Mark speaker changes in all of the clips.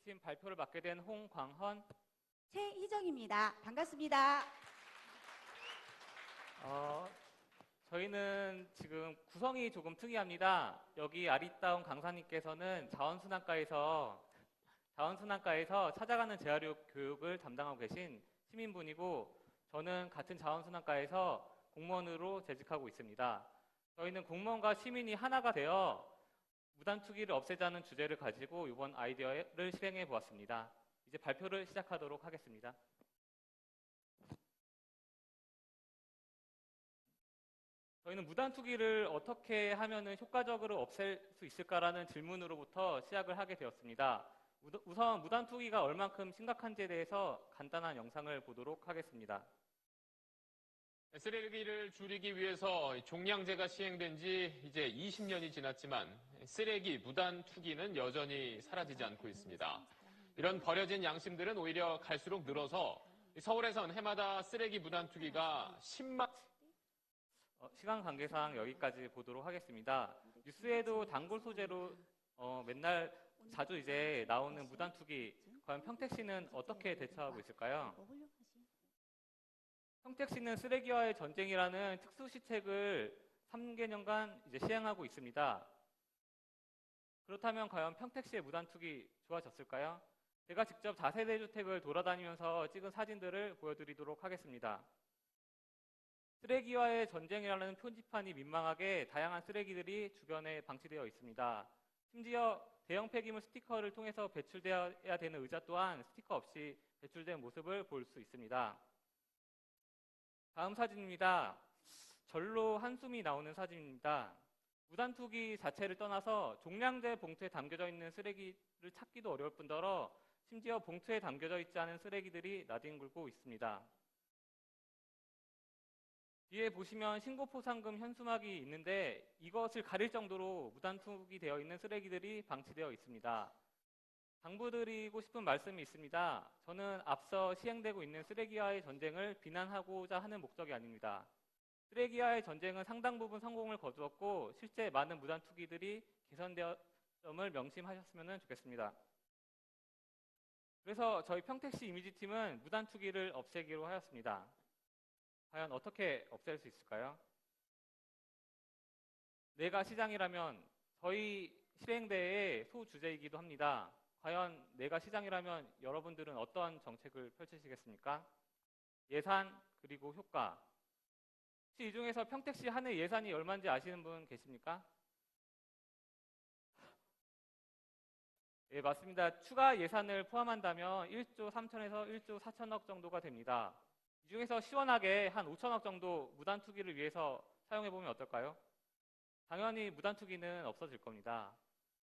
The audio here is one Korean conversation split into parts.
Speaker 1: 이미지팀 발표를 맡게 된 홍광헌,
Speaker 2: 최희정입니다. 반갑습니다.
Speaker 1: 저희는 지금 구성이 조금 특이합니다. 여기 아리따운 강사님께서는 자원순환과에서 찾아가는 재활 교육을 담당하고 계신 시민분이고, 저는 같은 자원순환과에서 공무원으로 재직하고 있습니다. 저희는 공무원과 시민이 하나가 되어 무단투기를 없애자는 주제를 가지고 이번 아이디어를 실행해 보았습니다. 이제 발표를 시작하도록 하겠습니다. 저희는 무단투기를 어떻게 하면 효과적으로 없앨 수 있을까라는 질문으로부터 시작을 하게 되었습니다. 우선 무단투기가 얼만큼 심각한지에 대해서 간단한 영상을 보도록 하겠습니다.
Speaker 3: 쓰레기를 줄이기 위해서 종량제가 시행된 지 이제 20년이 지났지만 쓰레기 무단 투기는 여전히 사라지지 않고 있습니다. 이런 버려진 양심들은 오히려 갈수록 늘어서 서울에선 해마다 쓰레기 무단 투기가 10만
Speaker 1: 시간 관계상 여기까지 보도록 하겠습니다. 뉴스에도 단골 소재로 맨날 자주 이제 나오는 무단투기, 과연 평택시는 어떻게 대처하고 있을까요? 평택시는 쓰레기와의 전쟁이라는 특수시책을 3개년간 이제 시행하고 있습니다. 그렇다면 과연 평택시의 무단투기 좋아졌을까요? 제가 직접 다세대 주택을 돌아다니면서 찍은 사진들을 보여드리도록 하겠습니다. 쓰레기와의 전쟁이라는 표지판이 민망하게 다양한 쓰레기들이 주변에 방치되어 있습니다. 심지어 대형 폐기물 스티커를 통해서 배출되어야 되는 의자 또한 스티커 없이 배출된 모습을 볼 수 있습니다. 다음 사진입니다. 절로 한숨이 나오는 사진입니다. 무단투기 자체를 떠나서 종량제 봉투에 담겨져 있는 쓰레기를 찾기도 어려울 뿐더러 심지어 봉투에 담겨져 있지 않은 쓰레기들이 나뒹굴고 있습니다. 뒤에 보시면 신고포상금 현수막이 있는데 이것을 가릴 정도로 무단투기 되어 있는 쓰레기들이 방치되어 있습니다. 당부드리고 싶은 말씀이 있습니다. 저는 앞서 시행되고 있는 쓰레기와의 전쟁을 비난하고자 하는 목적이 아닙니다. 쓰레기와의 전쟁은 상당 부분 성공을 거두었고 실제 많은 무단투기들이 개선되었음을 명심하셨으면 좋겠습니다. 그래서 저희 평택시 이미지팀은 무단투기를 없애기로 하였습니다. 과연 어떻게 없앨 수 있을까요? 내가 시장이라면 저희 실행대의 소주제이기도 합니다. 과연 내가 시장이라면 여러분들은 어떤 정책을 펼치시겠습니까? 예산 그리고 효과. 혹시 이 중에서 평택시 한 해 예산이 얼마인지 아시는 분 계십니까? 예, 맞습니다. 추가 예산을 포함한다면 1조 3천에서 1조 4천억 정도가 됩니다. 이 중에서 시원하게 한 5천억 정도 무단투기를 위해서 사용해보면 어떨까요? 당연히 무단투기는 없어질 겁니다.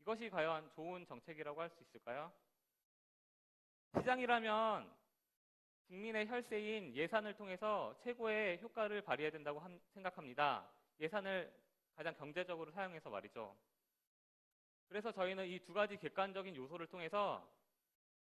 Speaker 1: 이것이 과연 좋은 정책이라고 할 수 있을까요? 시장이라면 국민의 혈세인 예산을 통해서 최고의 효과를 발휘해야 된다고 생각합니다. 예산을 가장 경제적으로 사용해서 말이죠. 그래서 저희는 이 두 가지 객관적인 요소를 통해서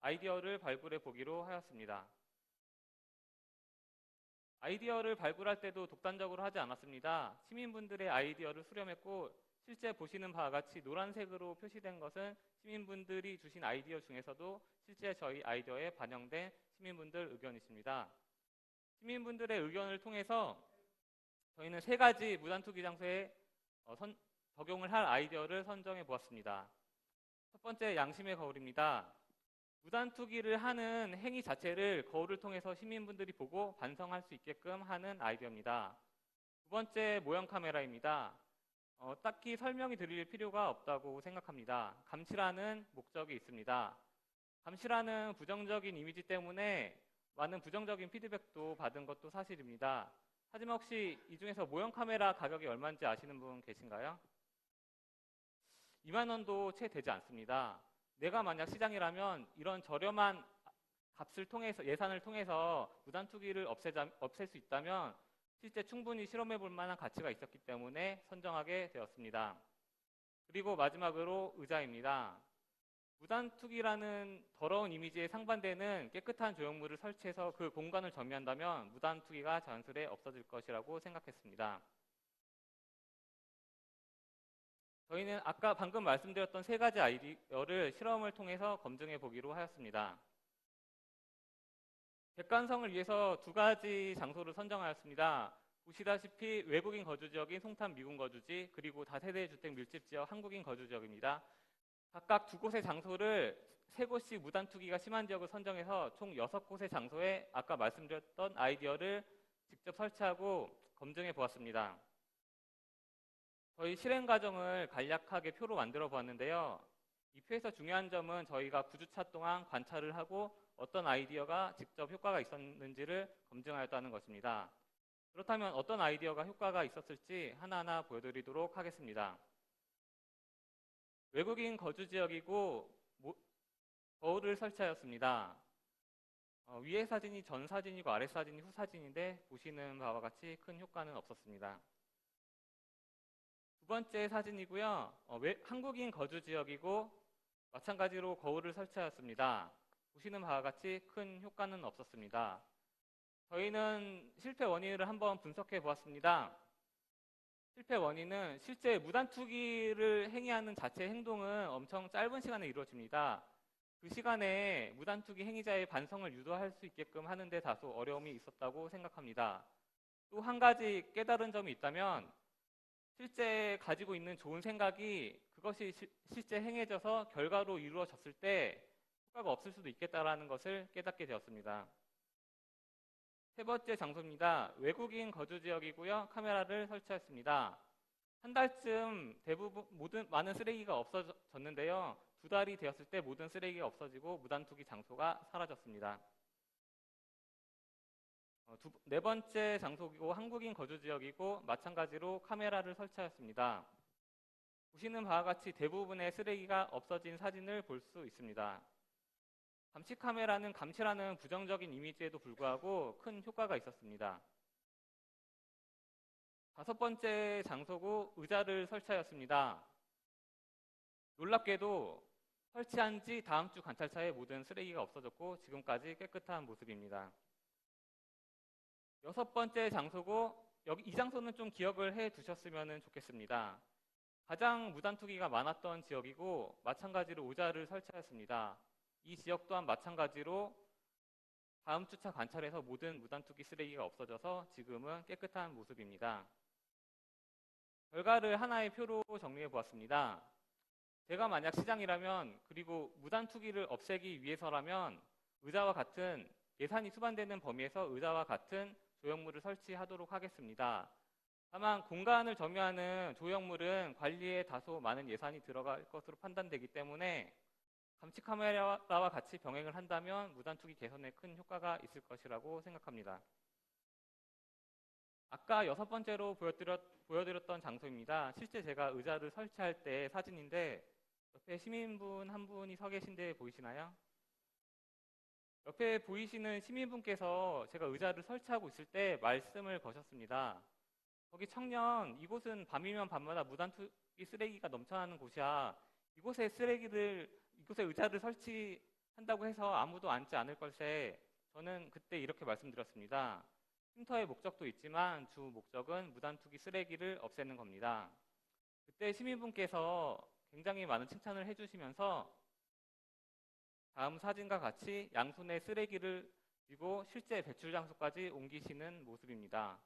Speaker 1: 아이디어를 발굴해 보기로 하였습니다. 아이디어를 발굴할 때도 독단적으로 하지 않았습니다. 시민분들의 아이디어를 수렴했고 실제 보시는 바와 같이 노란색으로 표시된 것은 시민분들이 주신 아이디어 중에서도 실제 저희 아이디어에 반영된 시민분들 의견이십니다. 시민분들의 의견을 통해서 저희는 3가지 무단투기 장소에 적용을 할 아이디어를 선정해 보았습니다. 첫 번째, 양심의 거울입니다. 무단투기를 하는 행위 자체를 거울을 통해서 시민분들이 보고 반성할 수 있게끔 하는 아이디어입니다. 두 번째, 모형 카메라입니다. 딱히 설명이 드릴 필요가 없다고 생각합니다. 감시라는 목적이 있습니다. 감시라는 부정적인 이미지 때문에 많은 부정적인 피드백도 받은 것도 사실입니다. 하지만 혹시 이 중에서 모형 카메라 가격이 얼마인지 아시는 분 계신가요? 2만 원도 채 되지 않습니다. 내가 만약 시장이라면 이런 저렴한 값을 통해서, 예산을 통해서 무단투기를 없앨 수 있다면 실제 충분히 실험해 볼 만한 가치가 있었기 때문에 선정하게 되었습니다. 그리고 마지막으로 의자입니다. 무단투기라는 더러운 이미지에 상반되는 깨끗한 조형물을 설치해서 그 공간을 정리한다면 무단투기가 자연스레 없어질 것이라고 생각했습니다. 저희는 아까 방금 말씀드렸던 세 가지 아이디어를 실험을 통해서 검증해 보기로 하였습니다. 객관성을 위해서 두 가지 장소를 선정하였습니다. 보시다시피 외국인 거주 지역인 송탄 미군 거주지, 그리고 다세대 주택 밀집 지역 한국인 거주 지역입니다. 각각 두 곳의 장소를 세 곳씩 무단 투기가 심한 지역을 선정해서 총 6곳의 장소에 아까 말씀드렸던 아이디어를 직접 설치하고 검증해 보았습니다. 저희 실행 과정을 간략하게 표로 만들어 보았는데요. 이 표에서 중요한 점은 저희가 9주차 동안 관찰을 하고 어떤 아이디어가 직접 효과가 있었는지를 검증하였다는 것입니다. 그렇다면 어떤 아이디어가 효과가 있었을지 하나하나 보여드리도록 하겠습니다. 외국인 거주 지역이고 거울을 설치하였습니다. 위의 사진이 전 사진이고 아래 사진이 후 사진인데 보시는 바와 같이 큰 효과는 없었습니다. 두 번째 사진이고요. 한국인 거주 지역이고 마찬가지로 거울을 설치하였습니다. 보시는 바와 같이 큰 효과는 없었습니다. 저희는 실패 원인을 한번 분석해 보았습니다. 실패 원인은 실제 무단 투기를 행위하는 자체 행동은 엄청 짧은 시간에 이루어집니다. 그 시간에 무단 투기 행위자의 반성을 유도할 수 있게끔 하는데 다소 어려움이 있었다고 생각합니다. 또 한 가지 깨달은 점이 있다면 실제 가지고 있는 좋은 생각이 그것이 실제 행해져서 결과로 이루어졌을 때 효과가 없을 수도 있겠다라는 것을 깨닫게 되었습니다. 세 번째 장소입니다. 외국인 거주 지역이고요. 카메라를 설치했습니다. 한 달쯤 대부분 많은 쓰레기가 없어졌는데요. 2달이 되었을 때 모든 쓰레기가 없어지고 무단 투기 장소가 사라졌습니다. 네 번째 장소이고 한국인 거주 지역이고 마찬가지로 카메라를 설치하였습니다. 보시는 바와 같이 대부분의 쓰레기가 없어진 사진을 볼 수 있습니다. 감시 카메라는 감시라는 부정적인 이미지에도 불구하고 큰 효과가 있었습니다. 다섯 번째 장소고 의자를 설치하였습니다. 놀랍게도 설치한 지 다음 주 관찰차에 모든 쓰레기가 없어졌고 지금까지 깨끗한 모습입니다. 여섯 번째 장소고 이 장소는 좀 기억을 해 두셨으면 좋겠습니다. 가장 무단 투기가 많았던 지역이고 마찬가지로 의자를 설치하였습니다. 이 지역 또한 마찬가지로 다음 주차 관찰에서 모든 무단 투기 쓰레기가 없어져서 지금은 깨끗한 모습입니다. 결과를 하나의 표로 정리해 보았습니다. 제가 만약 시장이라면 그리고 무단 투기를 없애기 위해서라면 의자와 같은 예산이 수반되는 범위에서 의자와 같은 조형물을 설치하도록 하겠습니다. 다만 공간을 점유하는 조형물은 관리에 다소 많은 예산이 들어갈 것으로 판단되기 때문에 감시 카메라와 같이 병행을 한다면 무단 투기 개선에 큰 효과가 있을 것이라고 생각합니다. 아까 여섯 번째로 보여드렸던 장소입니다. 실제 제가 의자를 설치할 때 사진인데 옆에 시민분 한 분이 서 계신데 보이시나요? 옆에 보이시는 시민분께서 제가 의자를 설치하고 있을 때 말씀을 거셨습니다. 거기 청년, 이곳은 밤이면 밤마다 무단 투기 쓰레기가 넘쳐나는 곳이야. 이곳에 의자를 설치한다고 해서 아무도 앉지 않을 걸세. 저는 그때 이렇게 말씀드렸습니다. 쉼터의 목적도 있지만 주 목적은 무단 투기 쓰레기를 없애는 겁니다. 그때 시민분께서 굉장히 많은 칭찬을 해주시면서 다음 사진과 같이 양손에 쓰레기를 쥐고 실제 배출 장소까지 옮기시는 모습입니다.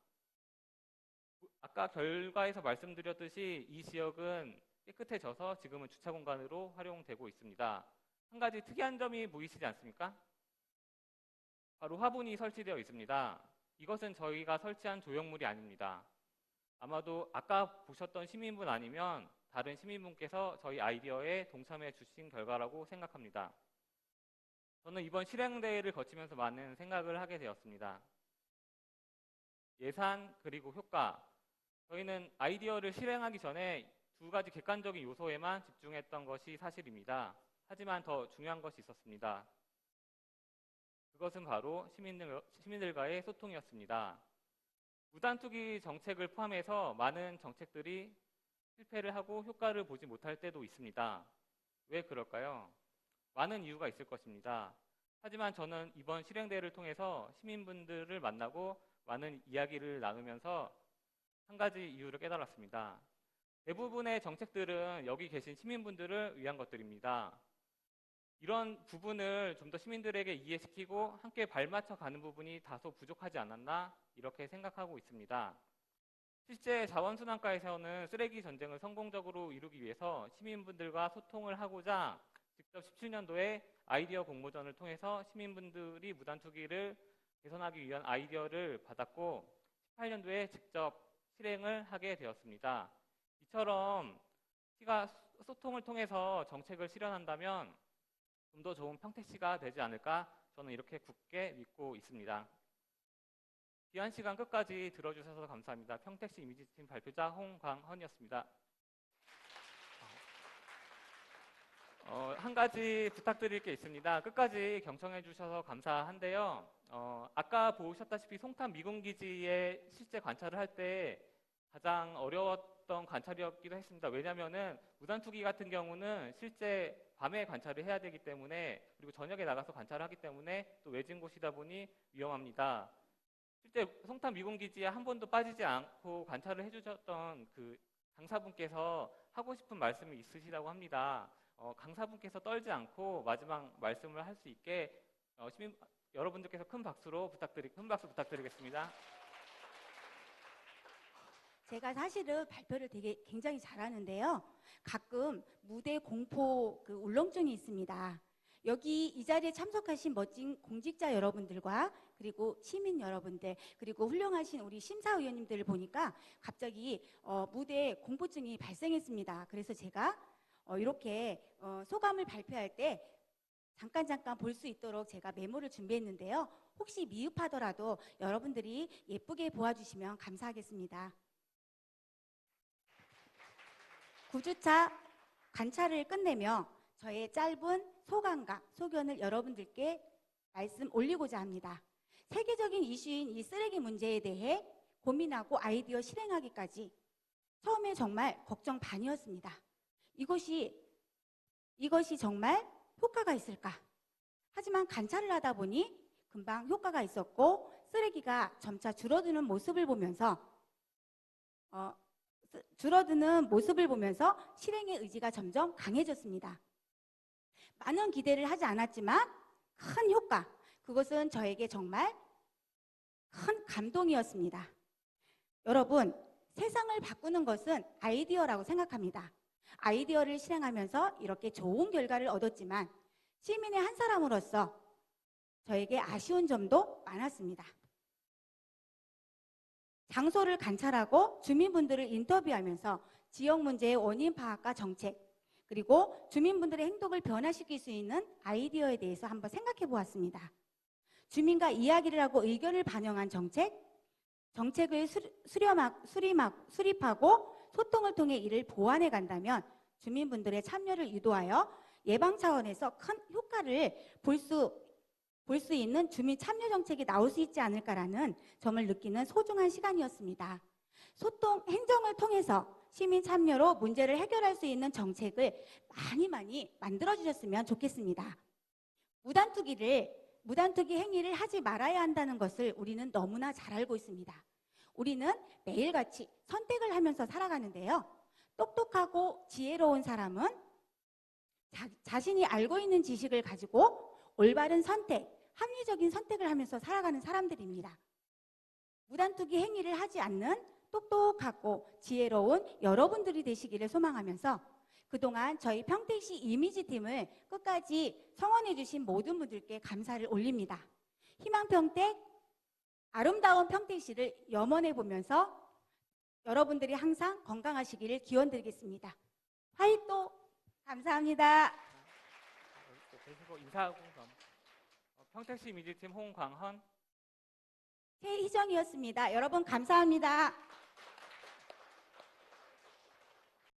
Speaker 1: 아까 결과에서 말씀드렸듯이 이 지역은 깨끗해져서 지금은 주차 공간으로 활용되고 있습니다. 한 가지 특이한 점이 보이시지 않습니까? 바로 화분이 설치되어 있습니다. 이것은 저희가 설치한 조형물이 아닙니다. 아마도 아까 보셨던 시민분 아니면 다른 시민분께서 저희 아이디어에 동참해 주신 결과라고 생각합니다. 저는 이번 실행대회를 거치면서 많은 생각을 하게 되었습니다. 예산 그리고 효과. 저희는 아이디어를 실행하기 전에 두 가지 객관적인 요소에만 집중했던 것이 사실입니다. 하지만 더 중요한 것이 있었습니다. 그것은 바로 시민들과의 소통이었습니다. 무단투기 정책을 포함해서 많은 정책들이 실패를 하고 효과를 보지 못할 때도 있습니다. 왜 그럴까요? 많은 이유가 있을 것입니다. 하지만 저는 이번 실행대회를 통해서 시민분들을 만나고 많은 이야기를 나누면서 한 가지 이유를 깨달았습니다. 대부분의 정책들은 여기 계신 시민분들을 위한 것들입니다. 이런 부분을 좀 더 시민들에게 이해시키고 함께 발맞춰 가는 부분이 다소 부족하지 않았나 이렇게 생각하고 있습니다. 실제 자원순환과에서는 쓰레기 전쟁을 성공적으로 이루기 위해서 시민분들과 소통을 하고자 직접 17년도에 아이디어 공모전을 통해서 시민분들이 무단투기를 개선하기 위한 아이디어를 받았고 18년도에 직접 실행을 하게 되었습니다. 이처럼 시가 소통을 통해서 정책을 실현한다면 좀 더 좋은 평택시가 되지 않을까 저는 이렇게 굳게 믿고 있습니다. 귀한 시간 끝까지 들어주셔서 감사합니다. 평택시 이미지팀 발표자 홍광헌이었습니다. 한 가지 부탁드릴 게 있습니다. 끝까지 경청해 주셔서 감사한데요. 아까 보셨다시피 송탄 미군기지에 실제 관찰을 할 때 가장 어려웠던 관찰이었기도 했습니다. 왜냐하면 무단투기 같은 경우는 실제 밤에 관찰을 해야 되기 때문에 그리고 저녁에 나가서 관찰을 하기 때문에 또 외진 곳이다 보니 위험합니다. 실제 송탄 미군기지에 한 번도 빠지지 않고 관찰을 해주셨던 그 강사분께서 하고 싶은 말씀이 있으시다고 합니다. 강사분께서 떨지 않고 마지막 말씀을 할 수 있게 시민 여러분들께서 큰 박수 부탁드리겠습니다.
Speaker 2: 제가 사실은 발표를 굉장히 잘하는데요. 가끔 무대 공포 울렁증이 있습니다. 여기 이 자리에 참석하신 멋진 공직자 여러분들과 그리고 시민 여러분들 그리고 훌륭하신 우리 심사위원님들을 보니까 갑자기 무대 공포증이 발생했습니다. 그래서 제가 이렇게 소감을 발표할 때 잠깐 볼 수 있도록 제가 메모를 준비했는데요. 혹시 미흡하더라도 여러분들이 예쁘게 보아주시면 감사하겠습니다. 9주차 관찰을 끝내며 저의 짧은 소감과 소견을 여러분들께 말씀 올리고자 합니다. 세계적인 이슈인 이 쓰레기 문제에 대해 고민하고 아이디어 실행하기까지 처음에 정말 걱정 반이었습니다. 이것이 정말 효과가 있을까? 하지만 관찰을 하다 보니 금방 효과가 있었고 쓰레기가 점차 줄어드는 모습을 보면서 실행의 의지가 점점 강해졌습니다. 많은 기대를 하지 않았지만 큰 효과, 그것은 저에게 정말 큰 감동이었습니다. 여러분, 세상을 바꾸는 것은 아이디어라고 생각합니다. 아이디어를 실행하면서 이렇게 좋은 결과를 얻었지만 시민의 한 사람으로서 저에게 아쉬운 점도 많았습니다. 장소를 관찰하고 주민분들을 인터뷰하면서 지역 문제의 원인 파악과 정책, 그리고 주민분들의 행동을 변화시킬 수 있는 아이디어에 대해서 한번 생각해 보았습니다. 주민과 이야기를 하고 의견을 반영한 정책을 수립하고 소통을 통해 이를 보완해 간다면 주민분들의 참여를 유도하여 예방 차원에서 큰 효과를 볼 수 있는 주민 참여 정책이 나올 수 있지 않을까라는 점을 느끼는 소중한 시간이었습니다. 행정을 통해서 시민 참여로 문제를 해결할 수 있는 정책을 많이 만들어 주셨으면 좋겠습니다. 무단투기 행위를 하지 말아야 한다는 것을 우리는 너무나 잘 알고 있습니다. 우리는 매일같이 선택을 하면서 살아가는데요. 똑똑하고 지혜로운 사람은 자신이 알고 있는 지식을 가지고 올바른 합리적인 선택을 하면서 살아가는 사람들입니다. 무단투기 행위를 하지 않는 똑똑하고 지혜로운 여러분들이 되시기를 소망하면서 그동안 저희 평택시 이미지팀을 끝까지 성원해 주신 모든 분들께 감사를 올립니다. 희망평택, 아름다운 평택시를 염원해 보면서 여러분들이 항상 건강하시기를 기원드리겠습니다. 화이팅! 감사합니다.
Speaker 1: 인사하고 평택시 이미지팀 홍광헌,
Speaker 2: 최희정이었습니다. 여러분 감사합니다.